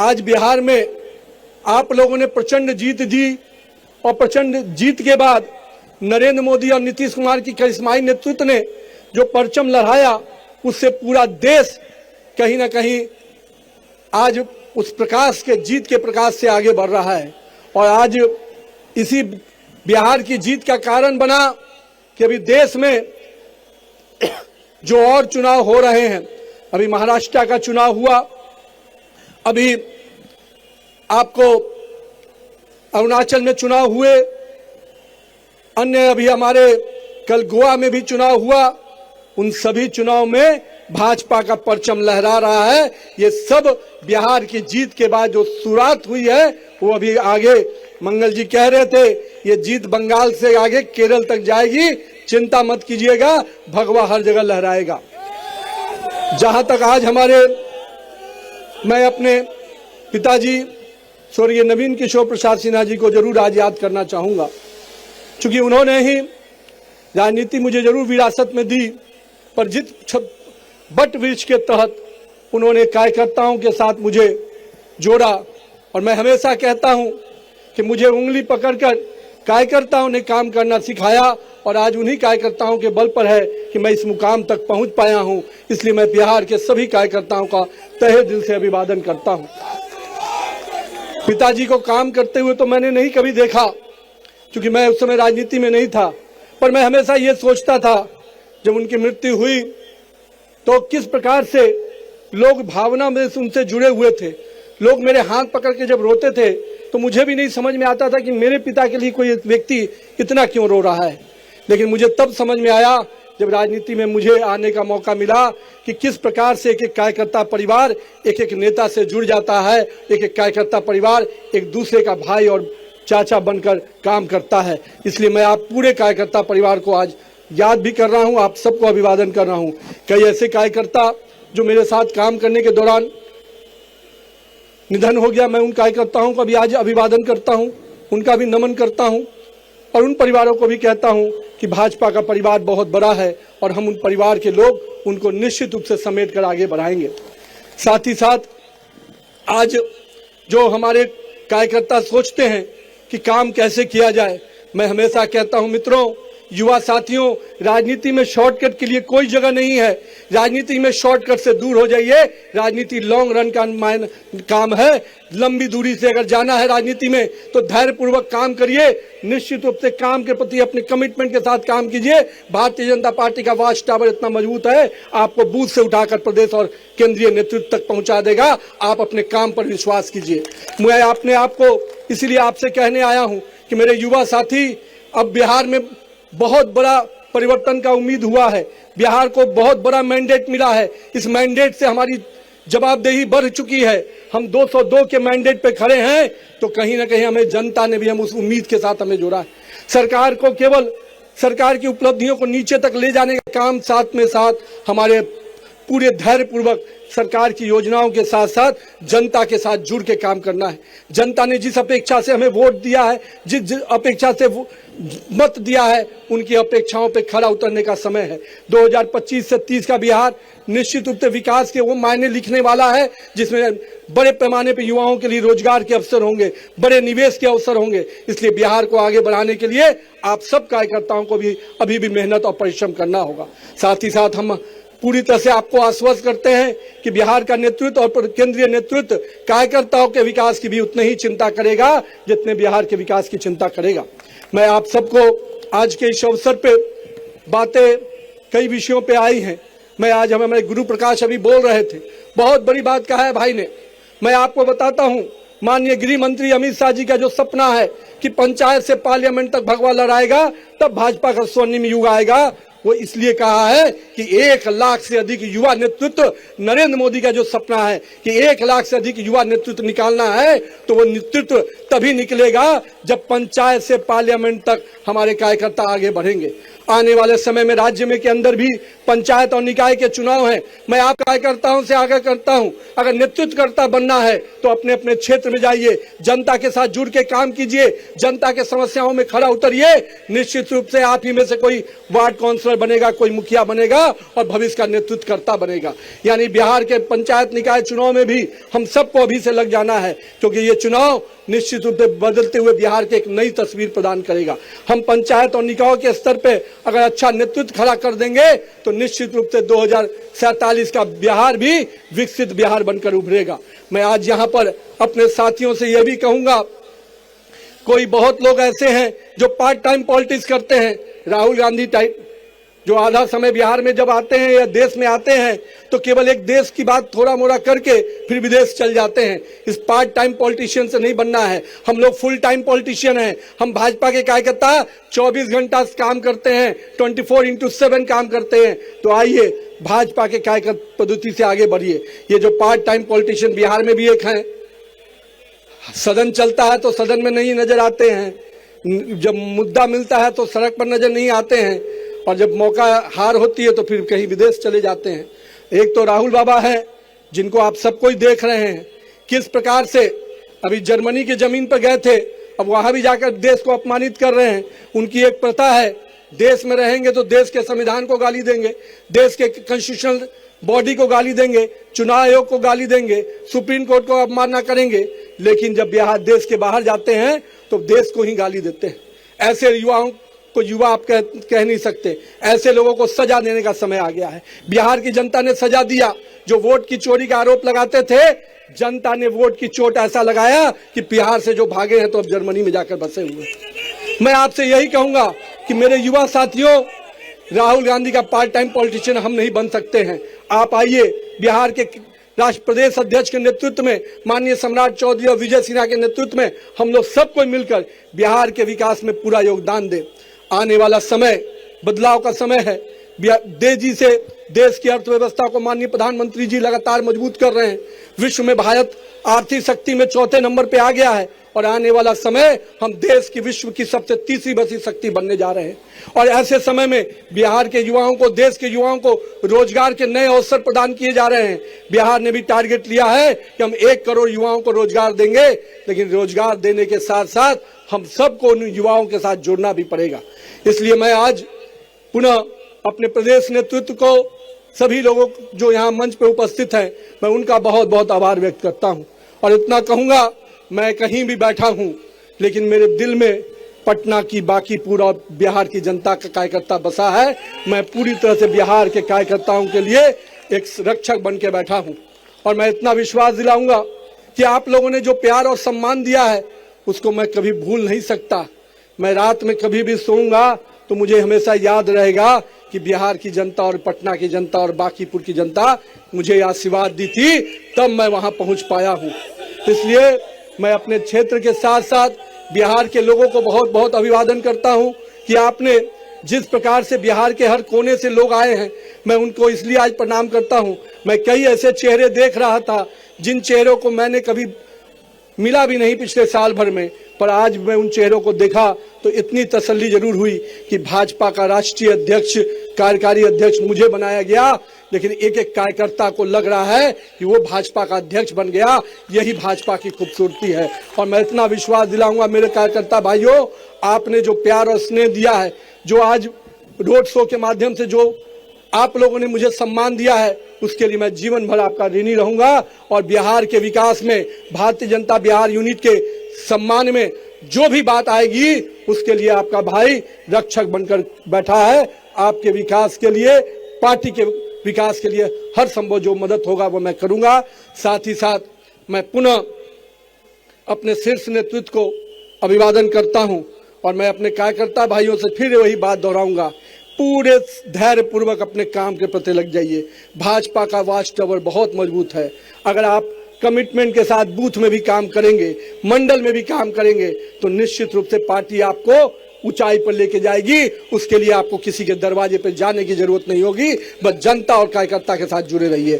आज बिहार में आप लोगों ने प्रचंड जीत दी और प्रचंड जीत के बाद नरेंद्र मोदी और नीतीश कुमार की करिश्माई नेतृत्व ने जो परचम लहराया, उससे पूरा देश कहीं ना कहीं आज उस प्रकाश के, जीत के प्रकाश से आगे बढ़ रहा है। और आज इसी बिहार की जीत का कारण बना कि अभी देश में जो और चुनाव हो रहे हैं, अभी महाराष्ट्र का चुनाव हुआ, अभी आपको अरुणाचल में चुनाव हुए, अन्य अभी हमारे कल गोवा में भी चुनाव हुआ। उन सभी चुनाव में भाजपा का परचम लहरा रहा है। ये सब बिहार की जीत के बाद जो शुरुआत हुई है वो अभी आगे, मंगल जी कह रहे थे, ये जीत बंगाल से आगे केरल तक जाएगी, चिंता मत कीजिएगा, भगवा हर जगह लहराएगा। जहां तक आज मैं अपने पिताजी स्वर्गीय नवीन किशोर प्रसाद सिन्हा जी को जरूर आज याद करना चाहूंगा, क्योंकि उन्होंने ही राजनीति मुझे जरूर विरासत में दी, पर जित बट वृक्ष के तहत उन्होंने कार्यकर्ताओं के साथ मुझे जोड़ा। और मैं हमेशा कहता हूं कि मुझे उंगली पकड़कर कार्यकर्ताओं ने काम करना सिखाया, और आज उन्हीं कार्यकर्ताओं के बल पर है कि मैं इस मुकाम तक पहुंच पाया हूं। इसलिए मैं बिहार के सभी कार्यकर्ताओं का तहे दिल से अभिवादन करता हूं। पिताजी को काम करते हुए तो मैंने नहीं कभी देखा, क्योंकि मैं उस समय राजनीति में नहीं था, पर मैं हमेशा ये सोचता था जब उनकी मृत्यु हुई तो किस प्रकार से लोग भावना में उनसे जुड़े हुए थे। लोग मेरे हाथ पकड़ के जब रोते थे तो मुझे भी नहीं समझ में आता था कि मेरे पिता के लिए कोई व्यक्ति इतना क्यों रो रहा है। लेकिन मुझे तब समझ में आया जब राजनीति में मुझे आने का मौका मिला कि किस प्रकार से एक एक कार्यकर्ता परिवार एक एक नेता से जुड़ जाता है, एक एक कार्यकर्ता परिवार एक दूसरे का भाई और चाचा बनकर काम करता है। इसलिए मैं आप पूरे कार्यकर्ता परिवार को आज याद भी कर रहा हूं, आप सबको अभिवादन कर रहा हूं। कई ऐसे कार्यकर्ता जो मेरे साथ काम करने के दौरान निधन हो गया, मैं उन कार्यकर्ताओं का भी आज अभिवादन करता हूं, उनका भी नमन करता हूं, और उन परिवारों को भी कहता हूं कि भाजपा का परिवार बहुत बड़ा है और हम उन परिवार के लोग उनको निश्चित रूप से समेट कर आगे बढ़ाएंगे। साथ ही साथ आज जो हमारे कार्यकर्ता सोचते हैं कि काम कैसे किया जाए, मैं हमेशा कहता हूं मित्रों, युवा साथियों, राजनीति में शॉर्टकट के लिए कोई जगह नहीं है। राजनीति में शॉर्टकट से दूर हो जाइए। राजनीति लॉन्ग रन का काम है। लंबी दूरी से अगर जाना है राजनीति में तो धैर्यपूर्वक काम करिए, निश्चित रूप से काम के प्रति अपने कमिटमेंट के साथ काम कीजिए। भारतीय जनता पार्टी का वॉच टावर इतना मजबूत है, आपको बूथ से उठाकर प्रदेश और केंद्रीय नेतृत्व तक पहुंचा देगा। आप अपने काम पर विश्वास कीजिए। मैं अपने आप को इसलिए आपसे कहने आया हूं कि मेरे युवा साथी, अब बिहार में बहुत बड़ा परिवर्तन का उम्मीद हुआ है। बिहार को बहुत बड़ा मैंडेट मिला है। इस मैंडेट से हमारी जवाबदेही बढ़ चुकी है। हम 202 के मैंडेट पे खड़े हैं, तो कहीं ना कहीं हमें जनता ने भी हम उस उम्मीद के साथ हमें जोड़ा है। सरकार को केवल सरकार की उपलब्धियों को नीचे तक ले जाने का काम, साथ में साथ हमारे पूरे धैर्यपूर्वक सरकार की योजनाओं के साथ साथ जनता के साथ जुड़ के काम करना है। जनता ने जिस अपेक्षा से हमें वोट दिया है, जिस अपेक्षा से मत दिया है, उनकी अपेक्षाओं पे खरा उतरने का समय है। 2025 से 30 का बिहार निश्चित रूप से विकास के वो मायने लिखने वाला है जिसमें बड़े पैमाने पर युवाओं के लिए रोजगार के अवसर होंगे, बड़े निवेश के अवसर होंगे। इसलिए बिहार को आगे बढ़ाने के लिए आप सब कार्यकर्ताओं को भी अभी भी मेहनत और परिश्रम करना होगा। साथ ही साथ हम पूरी तरह से आपको आश्वस्त करते हैं कि बिहार का नेतृत्व और केंद्रीय नेतृत्व कार्यकर्ताओं के विकास की भी उतनी ही चिंता करेगा जितने बिहार के विकास की चिंता करेगा। मैं आप सबको आज के इस अवसर पे बातें कई विषयों पे आई हैं। मैं आज हमारे गुरु प्रकाश अभी बोल रहे थे, बहुत बड़ी बात कहा है भाई ने। मैं आपको बताता हूं, माननीय गृह मंत्री अमित शाह जी का जो सपना है कि पंचायत से पार्लियामेंट तक भगवा लड़ाएगा, तब भाजपा का स्वर्णिम युग आएगा, वो इसलिए कहा है कि 1 लाख से अधिक युवा नेतृत्व, नरेंद्र मोदी का जो सपना है कि 1 लाख से अधिक युवा नेतृत्व निकालना है, तो वो नेतृत्व तभी निकलेगा जब पंचायत से पार्लियामेंट तक हमारे कार्यकर्ता आगे बढ़ेंगे। आने वाले समय में राज्य में के अंदर भी पंचायत और निकाय के चुनाव हैं। मैं आप कार्यकर्ताओं से आग्रह करता हूं, अगर नेतृत्वकर्ता बनना है तो अपने अपने क्षेत्र में जाइए, जनता के साथ जुड़ के काम कीजिए, जनता के समस्याओं में खड़ा उतरिए। निश्चित रूप से आप ही में से कोई वार्ड काउंसिलर काउंसलर बनेगा, कोई मुखिया बनेगा और भविष्य का नेतृत्व करता बनेगा। यानी बिहार के पंचायत निकाय चुनाव में भी हम सबको अभी से लग जाना है, क्योंकि ये चुनाव निश्चित रूप से बदलते हुए बिहार के एक नई तस्वीर प्रदान करेगा। हम पंचायत और निकायों के स्तर पे अगर अच्छा नेतृत्व खड़ा कर देंगे तो निश्चित रूप से 2047 का बिहार भी विकसित बिहार बनकर उभरेगा। मैं आज यहाँ पर अपने साथियों से यह भी कहूंगा, कोई बहुत लोग ऐसे हैं जो पार्ट टाइम पॉलिटिक्स करते हैं, राहुल गांधी टाइप, जो आधा समय बिहार में जब आते हैं या देश में आते हैं तो केवल एक देश की बात थोड़ा मोड़ा करके फिर विदेश चल जाते हैं। इस पार्ट टाइम पॉलिटिशियन से नहीं बनना है, हम लोग फुल टाइम पॉलिटिशियन हैं। हम भाजपा के कार्यकर्ता 24 घंटा काम करते हैं, 24/7 काम करते हैं। तो आइए भाजपा के कार्यकर्ता पद्धति से आगे बढ़िए। ये जो पार्ट टाइम पॉलिटिशियन बिहार में भी एक है, सदन चलता है तो सदन में नहीं नजर आते हैं, जब मुद्दा मिलता है तो सड़क पर नजर नहीं आते हैं, और जब मौका हार होती है तो फिर कहीं विदेश चले जाते हैं। एक तो राहुल बाबा हैं जिनको आप सबको ही देख रहे हैं किस प्रकार से अभी जर्मनी की जमीन पर गए थे, अब वहां भी जाकर देश को अपमानित कर रहे हैं। उनकी एक प्रथा है, देश में रहेंगे तो देश के संविधान को गाली देंगे, देश के कॉन्स्टिट्यूशनल बॉडी को गाली देंगे, चुनाव आयोग को गाली देंगे, सुप्रीम कोर्ट को अवमानना करेंगे, लेकिन जब बिहार देश के बाहर जाते हैं तो देश को ही गाली देते हैं। ऐसे युवाओं को युवा आप कह नहीं सकते, ऐसे लोगों को सजा देने का समय आ गया है। बिहार की जनता ने सजा दिया। जो वोट की चोरी का आरोप लगाते थे, जनता ने वोट की चोट ऐसा लगाया कि बिहार से जो भागे हैं तो अब जर्मनी में जाकर बसे हुए। मैं आपसे यही कहूंगा कि मेरे युवा साथियों, राहुल गांधी का पार्ट टाइम पॉलिटिशियन हम नहीं बन सकते हैं। आप आइए, बिहार के राष्ट्र प्रदेश अध्यक्ष के नेतृत्व में, माननीय सम्राट चौधरी और विजय सिन्हा के नेतृत्व में हम लोग सबको मिलकर बिहार के विकास में पूरा योगदान दें। आने वाला समय बदलाव का समय है। तेजी से देश की अर्थव्यवस्था को माननीय प्रधानमंत्री जी लगातार मजबूत कर रहे हैं। विश्व में भारत आर्थिक शक्ति में 4थे नंबर पे आ गया है, और आने वाला समय हम देश की विश्व की सबसे तीसरी बड़ी शक्ति बनने जा रहे हैं। और ऐसे समय में बिहार के युवाओं को, देश के युवाओं को रोजगार के नए अवसर प्रदान किए जा रहे हैं। बिहार ने भी टारगेट लिया है कि हम 1 करोड़ युवाओं को रोजगार देंगे, लेकिन रोजगार देने के साथ साथ हम सबको उन युवाओं के साथ जुड़ना भी पड़ेगा। इसलिए मैं आज पुनः अपने प्रदेश नेतृत्व को, सभी लोगों जो यहाँ मंच पे उपस्थित हैं, मैं उनका बहुत बहुत आभार व्यक्त करता हूँ। और इतना कहूँगा, मैं कहीं भी बैठा हूँ लेकिन मेरे दिल में पटना की, बाकी पूरा बिहार की जनता का कार्यकर्ता बसा है। मैं पूरी तरह से बिहार के कार्यकर्ताओं के लिए एक रक्षक बन के बैठा हूँ। और मैं इतना विश्वास दिलाऊंगा कि आप लोगों ने जो प्यार और सम्मान दिया है उसको मैं कभी भूल नहीं सकता। मैं रात में कभी भी सोऊंगा तो मुझे हमेशा याद रहेगा कि बिहार की जनता और पटना की जनता और बांकीपुर की जनता मुझे आशीर्वाद दी थी, तब मैं वहां पहुंच पाया हूं। इसलिए मैं अपने क्षेत्र के साथ साथ बिहार के लोगों को बहुत बहुत अभिवादन करता हूं कि आपने जिस प्रकार से बिहार के हर कोने से लोग आए हैं, मैं उनको इसलिए आज प्रणाम करता हूं। मैं कई ऐसे चेहरे देख रहा था जिन चेहरों को मैंने कभी मिला भी नहीं पिछले साल भर में, पर आज मैं उन चेहरों को देखा तो इतनी तसल्ली जरूर हुई कि भाजपा का राष्ट्रीय अध्यक्ष, कार्यकारी अध्यक्ष मुझे बनाया गया, लेकिन एक एक कार्यकर्ता को लग रहा है कि वो भाजपा का अध्यक्ष बन गया। यही भाजपा की खूबसूरती है। और मैं इतना विश्वास दिलाऊंगा मेरे कार्यकर्ता भाइयों, आपने जो प्यार और स्नेह दिया है, जो आज रोड शो के माध्यम से जो आप लोगों ने मुझे सम्मान दिया है, उसके लिए मैं जीवन भर आपका ऋणी रहूंगा। और बिहार के विकास में, भारतीय जनता बिहार यूनिट के सम्मान में जो भी बात आएगी, उसके लिए आपका भाई रक्षक बनकर बैठा है। आपके विकास के लिए, पार्टी के विकास के लिए हर संभव जो मदद होगा वो मैं करूंगा। साथ ही साथ मैं पुनः अपने शीर्ष नेतृत्व को अभिवादन करता हूं। और मैं अपने कार्यकर्ता भाइयों से फिर वही बात दोहराऊंगा, पूरे धैर्य पूर्वक अपने काम के प्रति लग जाइए। भाजपा का वॉच टावर बहुत मजबूत है। अगर आप कमिटमेंट के साथ बूथ में भी काम करेंगे, मंडल में भी काम करेंगे, तो निश्चित रूप से पार्टी आपको ऊंचाई पर लेके जाएगी। उसके लिए आपको किसी के दरवाजे पर जाने की जरूरत नहीं होगी, बस जनता और कार्यकर्ता के साथ जुड़े रहिए।